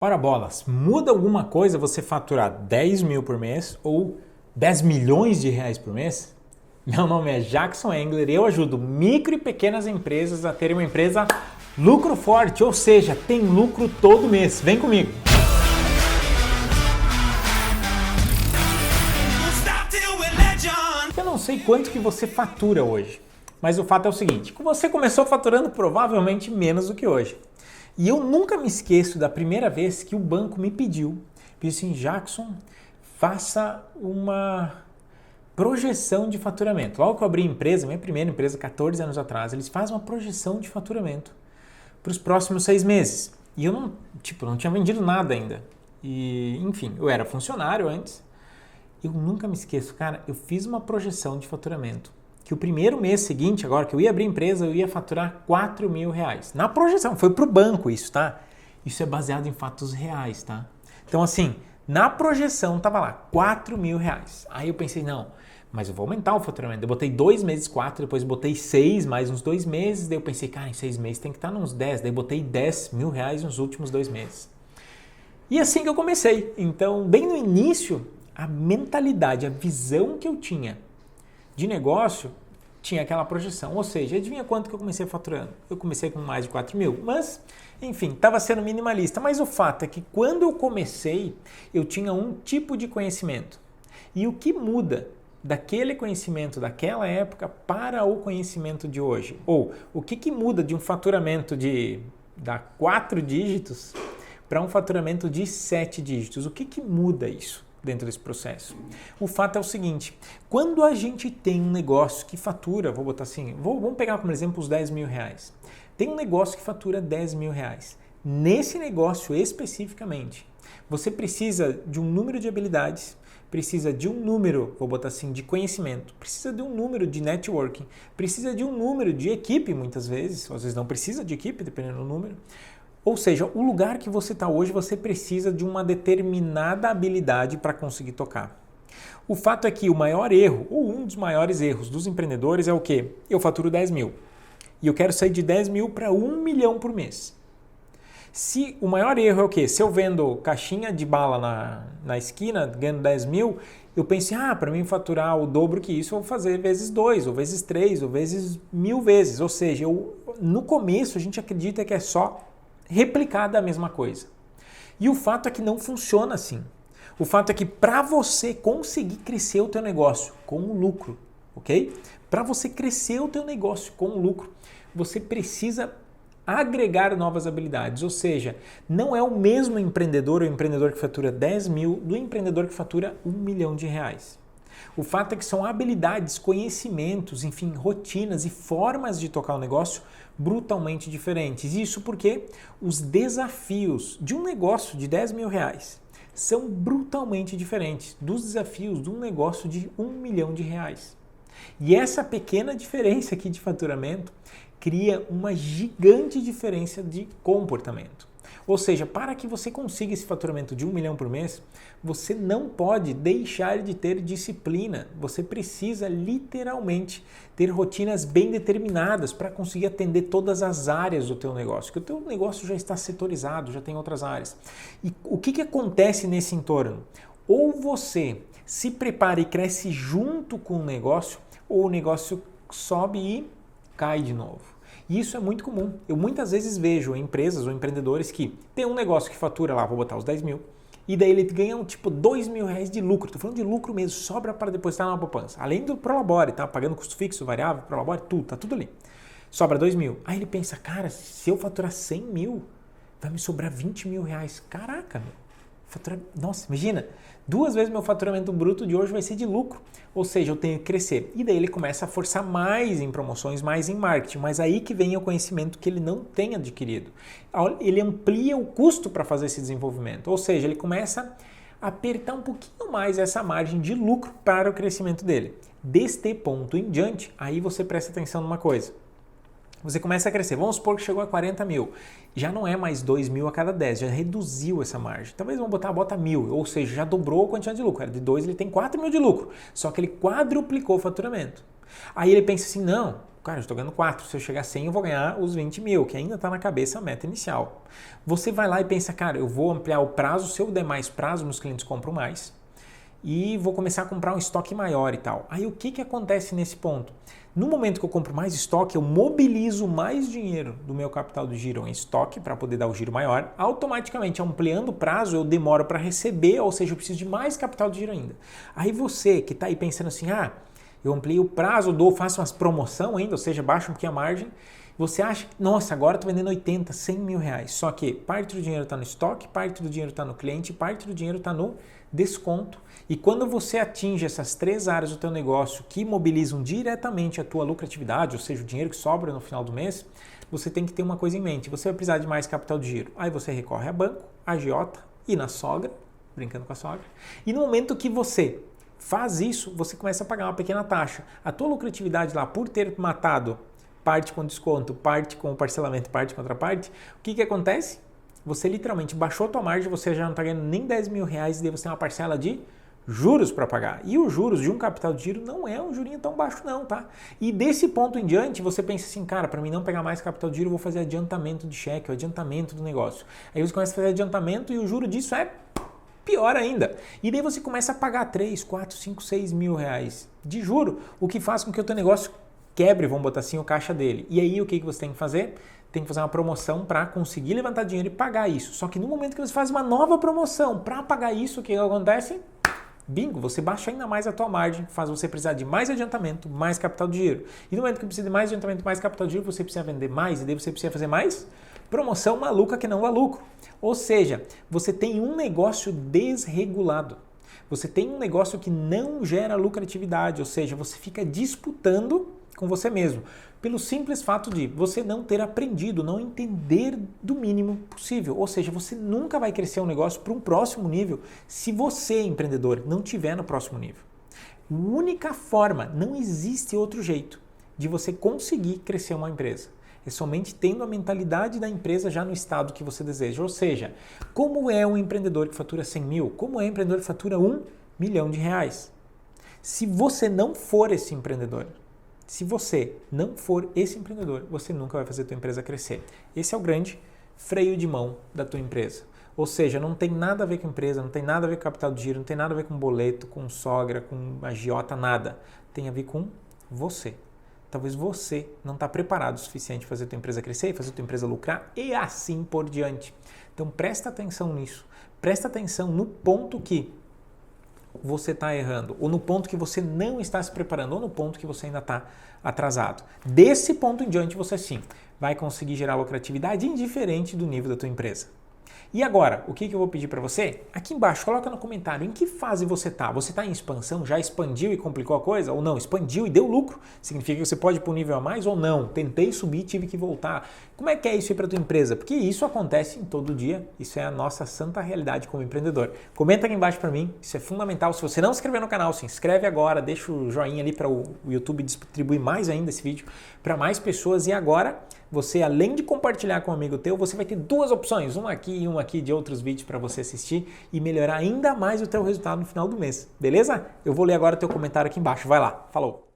Ora bolas, muda alguma coisa você faturar 10 mil por mês ou 10 milhões de reais por mês? Meu nome é Jackson Engler e eu ajudo micro e pequenas empresas a terem uma empresa lucro forte, ou seja, tem lucro todo mês. Vem comigo! Eu não sei quanto que você fatura hoje, mas o fato é o seguinte, que você começou faturando provavelmente menos do que hoje. E eu nunca me esqueço da primeira vez que o banco me pediu assim, Jackson, faça uma projeção de faturamento. Logo que eu abri a empresa, minha primeira empresa, 14 anos atrás, eles fazem uma projeção de faturamento para os próximos 6 meses. E eu não tinha vendido nada ainda. E, enfim, eu era funcionário antes. Eu nunca me esqueço, cara, eu fiz uma projeção de faturamento que o primeiro mês seguinte, agora que eu ia abrir a empresa, eu ia faturar 4 mil reais. Na projeção, foi para o banco isso, tá? Isso é baseado em fatos reais, tá? Então, assim, na projeção tava lá, 4 mil reais. Aí eu pensei, não, mas eu vou aumentar o faturamento. Eu botei 2 meses 4, depois botei 6, mais uns 2 meses. Daí eu pensei, cara, em 6 meses tem que estar nos 10. Daí botei 10 mil reais nos últimos 2 meses. E assim que eu comecei. Então, bem no início, a mentalidade, a visão que eu tinha de negócio tinha aquela projeção, ou seja, adivinha quanto que eu comecei faturando? Eu comecei com mais de 4 mil, mas, enfim, estava sendo minimalista, mas o fato é que quando eu comecei, eu tinha um tipo de conhecimento, e o que muda daquele conhecimento daquela época para o conhecimento de hoje? Ou o que muda de um faturamento de 4 dígitos para um faturamento de 7 dígitos? O que muda isso dentro desse processo? O fato é o seguinte, quando a gente tem um negócio que fatura, vou botar assim, vamos pegar como exemplo os 10 mil reais. Tem um negócio que fatura 10 mil reais. Nesse negócio especificamente, você precisa de um número de habilidades, precisa de um número, vou botar assim, de conhecimento, precisa de um número de networking, precisa de um número de equipe muitas vezes, às vezes não precisa de equipe, dependendo do número. Ou seja, o lugar que você está hoje, você precisa de uma determinada habilidade para conseguir tocar. O fato é que o maior erro, ou um dos maiores erros dos empreendedores é o quê? Eu faturo 10 mil e eu quero sair de 10 mil para 1 milhão por mês. Se o maior erro é o quê? Se eu vendo caixinha de bala na esquina, ganhando 10 mil, eu penso, para mim faturar o dobro que isso, eu vou fazer vezes 2, ou vezes 3, ou vezes 1000 vezes. Ou seja, no começo a gente acredita que é só replicar da mesma coisa. E o fato é que não funciona assim. O fato é que para você conseguir crescer o teu negócio com lucro, ok? Para você crescer o teu negócio com lucro, você precisa agregar novas habilidades. Ou seja, não é o mesmo empreendedor, o empreendedor que fatura 10 mil, do empreendedor que fatura 1 milhão de reais. O fato é que são habilidades, conhecimentos, enfim, rotinas e formas de tocar o negócio brutalmente diferentes. Isso porque os desafios de um negócio de 10 mil reais são brutalmente diferentes dos desafios de um negócio de 1 milhão de reais. E essa pequena diferença aqui de faturamento cria uma gigante diferença de comportamento. Ou seja, para que você consiga esse faturamento de 1 milhão por mês, você não pode deixar de ter disciplina. Você precisa literalmente ter rotinas bem determinadas para conseguir atender todas as áreas do teu negócio, porque o teu negócio já está setorizado, já tem outras áreas. E o que acontece nesse entorno? Ou você se prepara e cresce junto com o negócio, ou o negócio sobe e cai de novo. E isso é muito comum. Eu muitas vezes vejo empresas ou empreendedores que tem um negócio que fatura lá, vou botar os 10 mil, e daí ele ganha tipo 2 mil reais de lucro. Estou falando de lucro mesmo, sobra para depositar na poupança. Além do Prolabore, tá? Pagando custo fixo, variável, Prolabore, tudo, tá tudo ali. Sobra 2 mil. Aí ele pensa, cara, se eu faturar 100 mil, vai me sobrar 20 mil reais. Caraca, meu. Nossa, imagina, 2 vezes meu faturamento bruto de hoje vai ser de lucro, ou seja, eu tenho que crescer. E daí ele começa a forçar mais em promoções, mais em marketing, mas aí que vem o conhecimento que ele não tem adquirido. Ele amplia o custo para fazer esse desenvolvimento, ou seja, ele começa a apertar um pouquinho mais essa margem de lucro para o crescimento dele. Deste ponto em diante, aí você presta atenção numa coisa. Você começa a crescer, vamos supor que chegou a 40 mil, já não é mais 2 mil a cada 10, já reduziu essa margem. Talvez vamos bota 1.000, ou seja, já dobrou a quantidade de lucro. Era de 2, ele tem 4 mil de lucro, só que ele quadruplicou o faturamento. Aí ele pensa assim, não, Cara, eu estou ganhando 4. Se eu chegar a 100, eu vou ganhar os 20 mil, que ainda está na cabeça a meta inicial. Você vai lá e pensa, cara, eu vou ampliar o prazo. Se eu der mais prazo, meus clientes compram mais. E vou começar a comprar um estoque maior e tal. Aí o que acontece nesse ponto? No momento que eu compro mais estoque, eu mobilizo mais dinheiro do meu capital de giro em estoque para poder dar o giro maior. Automaticamente, ampliando o prazo, eu demoro para receber, ou seja, eu preciso de mais capital de giro ainda. Aí você que está aí pensando assim, eu amplio o prazo, faço umas promoção ainda, ou seja, baixo um pouquinho a margem. Você acha que, nossa, agora estou vendendo 80, 100 mil reais. Só que parte do dinheiro está no estoque, parte do dinheiro está no cliente, parte do dinheiro está no desconto. E quando você atinge essas 3 áreas do teu negócio que mobilizam diretamente a tua lucratividade, ou seja, o dinheiro que sobra no final do mês, você tem que ter uma coisa em mente. Você vai precisar de mais capital de giro. Aí você recorre a banco, a agiota e na sogra, brincando com a sogra. E no momento que você faz isso, você começa a pagar uma pequena taxa. A tua lucratividade lá, por ter matado parte com desconto, parte com parcelamento, parte com outra parte, o que acontece? Você literalmente baixou a tua margem, você já não está ganhando nem 10 mil reais e daí você tem uma parcela de juros para pagar. E os juros de um capital de giro não é um jurinho tão baixo não, tá? E desse ponto em diante, você pensa assim, cara, para mim não pegar mais capital de giro, eu vou fazer adiantamento de cheque, o adiantamento do negócio. Aí você começa a fazer adiantamento e o juro disso é pior ainda. E daí você começa a pagar 3, 4, 5, 6 mil reais de juro, o que faz com que o teu negócio quebre, vamos botar assim, o caixa dele. E aí o que você tem que fazer? Tem que fazer uma promoção para conseguir levantar dinheiro e pagar isso. Só que no momento que você faz uma nova promoção para pagar isso, o que acontece? Bingo, você baixa ainda mais a tua margem, faz você precisar de mais adiantamento, mais capital de giro. E no momento que precisa de mais adiantamento, mais capital de giro, você precisa vender mais e daí você precisa fazer mais promoção maluca que não dá lucro. Ou seja, você tem um negócio desregulado. Você tem um negócio que não gera lucratividade, ou seja, você fica disputando com você mesmo, pelo simples fato de você não ter aprendido, não entender do mínimo possível. Ou seja, você nunca vai crescer um negócio para um próximo nível se você, empreendedor, não estiver no próximo nível. A única forma, não existe outro jeito de você conseguir crescer uma empresa. É somente tendo a mentalidade da empresa já no estado que você deseja. Ou seja, como é um empreendedor que fatura 100 mil? Como é um empreendedor que fatura 1 milhão de reais? Se você não for esse empreendedor, se você não for esse empreendedor, você nunca vai fazer a tua empresa crescer. Esse é o grande freio de mão da tua empresa. Ou seja, não tem nada a ver com empresa, não tem nada a ver com capital de giro, não tem nada a ver com boleto, com sogra, com agiota, nada. Tem a ver com você. Talvez você não está preparado o suficiente para fazer a tua empresa crescer, fazer a tua empresa lucrar e assim por diante. Então presta atenção nisso. Presta atenção no ponto que você está errando, ou no ponto que você não está se preparando, ou no ponto que você ainda está atrasado. Desse ponto em diante, você sim vai conseguir gerar lucratividade indiferente do nível da tua empresa. E agora, o que eu vou pedir para você? Aqui embaixo, coloca no comentário em que fase você está. Você está em expansão? Já expandiu e complicou a coisa? Ou não? Expandiu e deu lucro? Significa que você pode ir para um nível a mais ou não? Tentei subir, tive que voltar. Como é que é isso aí para a tua empresa? Porque isso acontece em todo dia. Isso é a nossa santa realidade como empreendedor. Comenta aqui embaixo para mim. Isso é fundamental. Se você não se inscreveu no canal, se inscreve agora. Deixa o joinha ali para o YouTube distribuir mais ainda esse vídeo para mais pessoas. E agora, você, além de compartilhar com um amigo teu, você vai ter 2 opções, uma aqui e uma aqui de outros vídeos para você assistir e melhorar ainda mais o teu resultado no final do mês, beleza? Eu vou ler agora o teu comentário aqui embaixo, vai lá, falou!